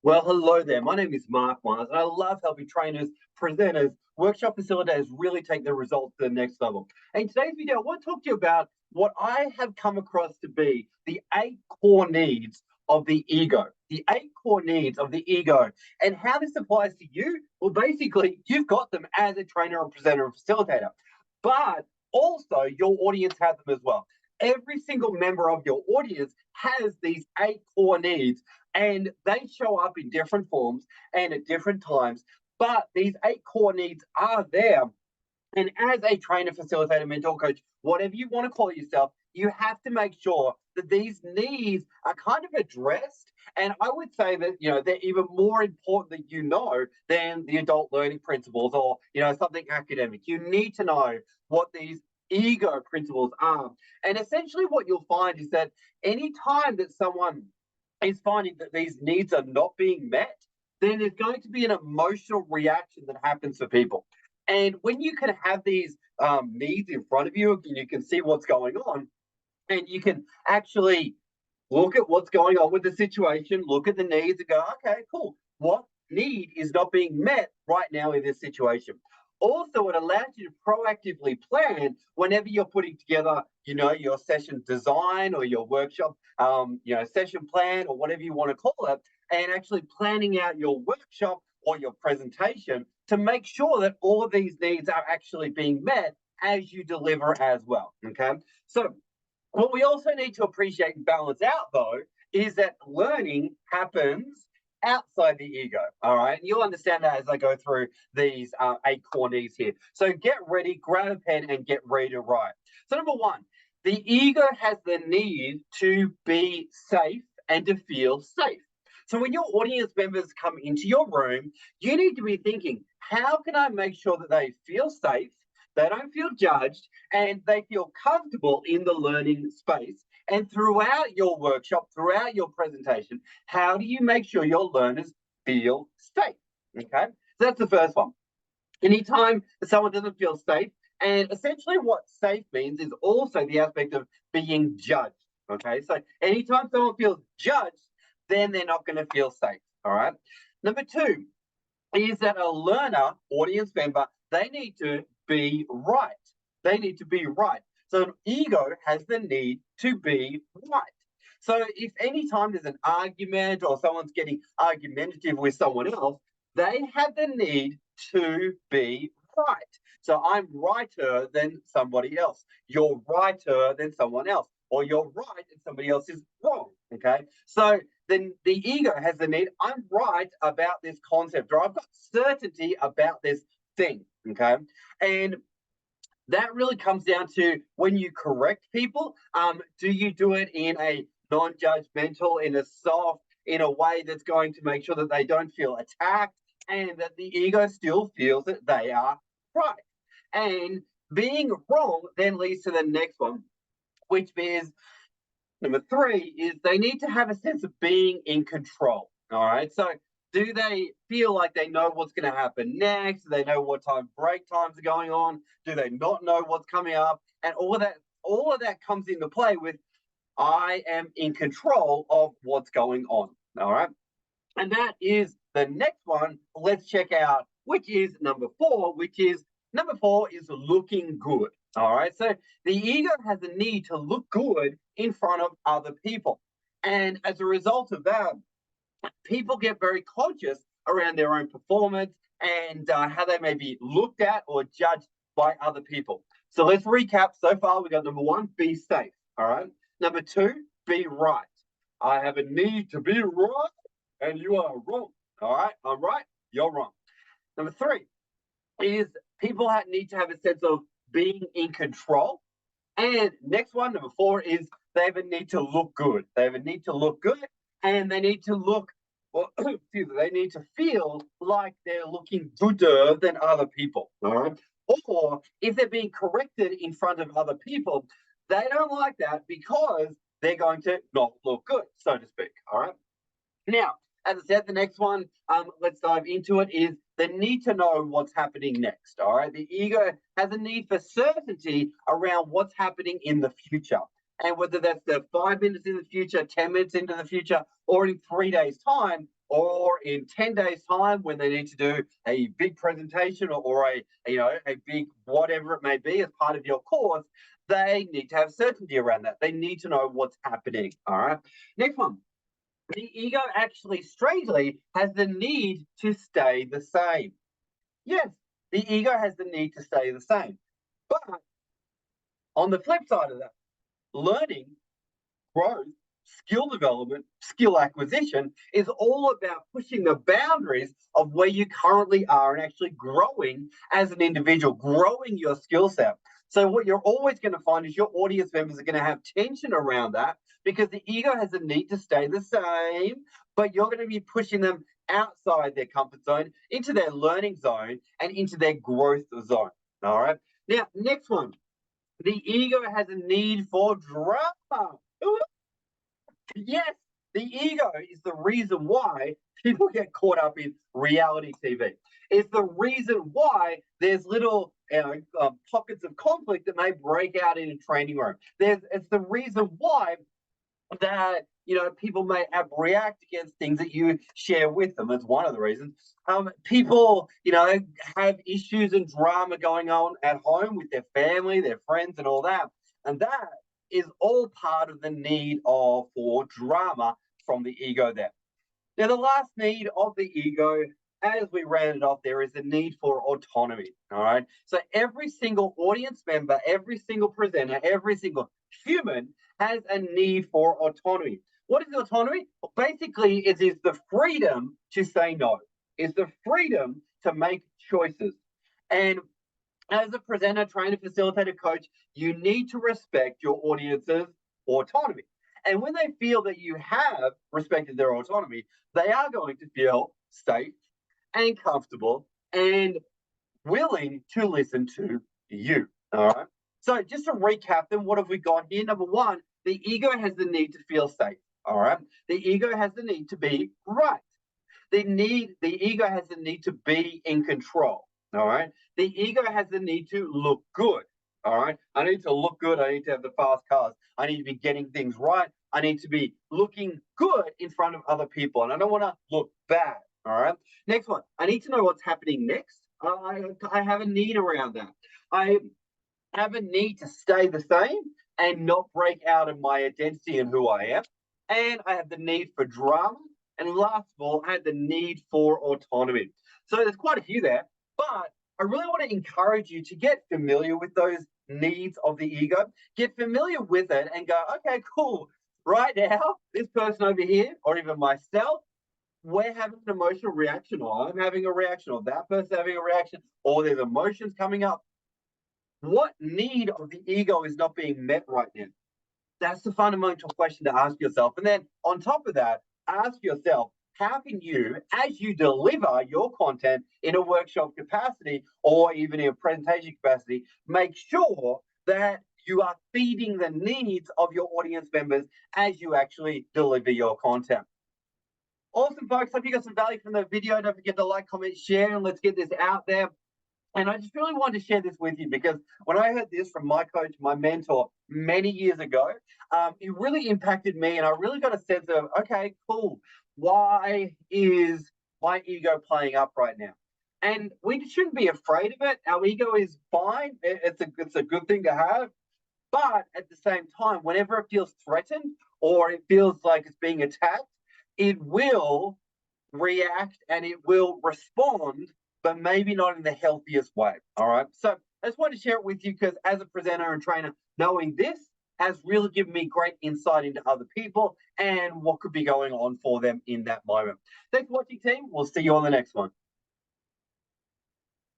Well, hello there. My name is Mark Myers, and I love helping trainers, presenters, workshop facilitators really take their results to the next level. And in today's video, I want to talk to you about what I have come across to be the 8 core needs of the ego. The 8 core needs of the ego, and how this applies to you. Well, basically, you've got them as a trainer, and presenter, and facilitator, but also your audience has them as well. Every single member of your audience has these 8 core needs, and they show up in different forms and at different times. But these 8 core needs are there. And as a trainer, facilitator, mentor, coach, whatever you want to call it yourself, you have to make sure that these needs are kind of addressed. And I would say that, they're even more important that than the adult learning principles or, something academic. You need to know what these ego principles are. And essentially what you'll find is that any time that someone is finding that these needs are not being met, then there's going to be an emotional reaction that happens for people. And when you can have these needs in front of you and you can see what's going on, and you can actually look at what's going on with the situation, look at the needs, and go, okay, cool. What need is not being met right now in this situation? Also, it allows you to proactively plan whenever you're putting together, your session design or your workshop, session plan or whatever you want to call it, and actually planning out your workshop or your presentation to make sure that all of these needs are actually being met as you deliver as well. Okay. So what we also need to appreciate and balance out, though, is that learning happens outside the ego. All right. And you'll understand that as I go through these 8 core needs here. So get ready, grab a pen, and get ready to write. So, number one, the ego has the need to be safe and to feel safe. So, when your audience members come into your room, you need to be thinking, how can I make sure that they feel safe? They don't feel judged and they feel comfortable in the learning space. And throughout your workshop, throughout your presentation, how do you make sure your learners feel safe? Okay, so that's the first one. Anytime someone doesn't feel safe, and essentially what safe means is also the aspect of being judged. Okay, so anytime someone feels judged, then they're not going to feel safe. All right. Number two is that a learner, audience member, they need to be right. They need to be right. So an ego has the need to be right. So if any time there's an argument or someone's getting argumentative with someone else, they have the need to be right. So I'm righter than somebody else. You're righter than someone else. Or you're right and somebody else is wrong. Okay. So then the ego has the need, I'm right about this concept, or I've got certainty about this thing. Okay. And that really comes down to when you correct people, do you do it in a non-judgmental, in a soft, in a way that's going to make sure that they don't feel attacked and that the ego still feels that they are right. And being wrong then leads to the next one, which is number three, is they need to have a sense of being in control. All right. So do they feel like they know what's going to happen next? Do they know what time break times are going on? Do they not know what's coming up? And all of that comes into play with I am in control of what's going on. All right. And that is the next one. Let's check out, which is number four is looking good. All right. So the ego has a need to look good in front of other people. And as a result of that, people get very conscious around their own performance and how they may be looked at or judged by other people. So let's recap. So far, we got number one, be safe. All right. Number two, be right. I have a need to be right, and you are wrong. All right. I'm right. You're wrong. Number three is people need to have a sense of being in control. And next one, number four, is they have a need to look good. They have a need to look good, and they need to look, or excuse me, they need to feel like they're looking gooder than other people. All right. Or if they're being corrected in front of other people, they don't like that because they're going to not look good, so to speak. All right. Now, as I said, the next one, let's dive into it, is the need to know what's happening next. All right. The ego has a need for certainty around what's happening in the future. And whether that's the 5 minutes in the future, 10 minutes into the future, or in 3 days' time, or in 10 days' time when they need to do a big presentation or a big whatever it may be as part of your course, they need to have certainty around that. They need to know what's happening. All right. Next one. The ego actually, strangely, has the need to stay the same. Yes, the ego has the need to stay the same. But on the flip side of that, learning, growth, skill development, skill acquisition is all about pushing the boundaries of where you currently are and actually growing as an individual, growing your skill set. So, what you're always going to find is your audience members are going to have tension around that because the ego has a need to stay the same, but you're going to be pushing them outside their comfort zone, into their learning zone, and into their growth zone. All right. Now, next one. The ego has a need for drama. Yes, the ego is the reason why people get caught up in reality TV. It's the reason why there's little pockets of conflict that may break out in a training room. It's the reason why that people may react against things that you share with them. That's one of the reasons. People have issues and drama going on at home with their family, their friends, and all that, and that is all part of the need for drama from the ego there. Now, the last need of the ego, as we round it off, there is the need for autonomy. All right. So every single audience member, every single presenter, every single human has a need for autonomy. What is autonomy? Well, basically, it is the freedom to say no. It's the freedom to make choices. And as a presenter, trainer, facilitator, coach, you need to respect your audience's autonomy. And when they feel that you have respected their autonomy, they are going to feel safe and comfortable and willing to listen to you. All right. So just to recap them, what have we got here? Number one, the ego has the need to feel safe. All right. The ego has the need to be right. The ego has the need to be in control. All right. The ego has the need to look good. All right. I need to look good. I need to have the fast cars. I need to be getting things right. I need to be looking good in front of other people. And I don't want to look bad. All right. Next one. I need to know what's happening next. I have a need around that. I have a need to stay the same and not break out of my identity and who I am. And I have the need for drama. And last of all, I had the need for autonomy. So there's quite a few there, but I really want to encourage you to get familiar with those needs of the ego, get familiar with it and go, okay, cool. Right now, this person over here, or even myself, we're having an emotional reaction, or I'm having a reaction, or that person's having a reaction, or there's emotions coming up. What need of the ego is not being met right now? That's the fundamental question to ask yourself. And then on top of that, ask yourself, how can you, as you deliver your content in a workshop capacity or even in a presentation capacity, make sure that you are feeding the needs of your audience members as you actually deliver your content. Awesome, folks. Hope you got some value from the video. Don't forget to like, comment, share, and let's get this out there. And I just really wanted to share this with you because when I heard this from my coach, my mentor, many years ago, it really impacted me. And I really got a sense of, okay, cool. Why is my ego playing up right now? And we shouldn't be afraid of it. Our ego is fine. It's a good thing to have. But at the same time, whenever it feels threatened or it feels like it's being attacked, it will react and it will respond, but maybe not in the healthiest way. All right. So I just wanted to share it with you because as a presenter and trainer, knowing this has really given me great insight into other people and what could be going on for them in that moment. Thanks for watching, team. We'll see you on the next one.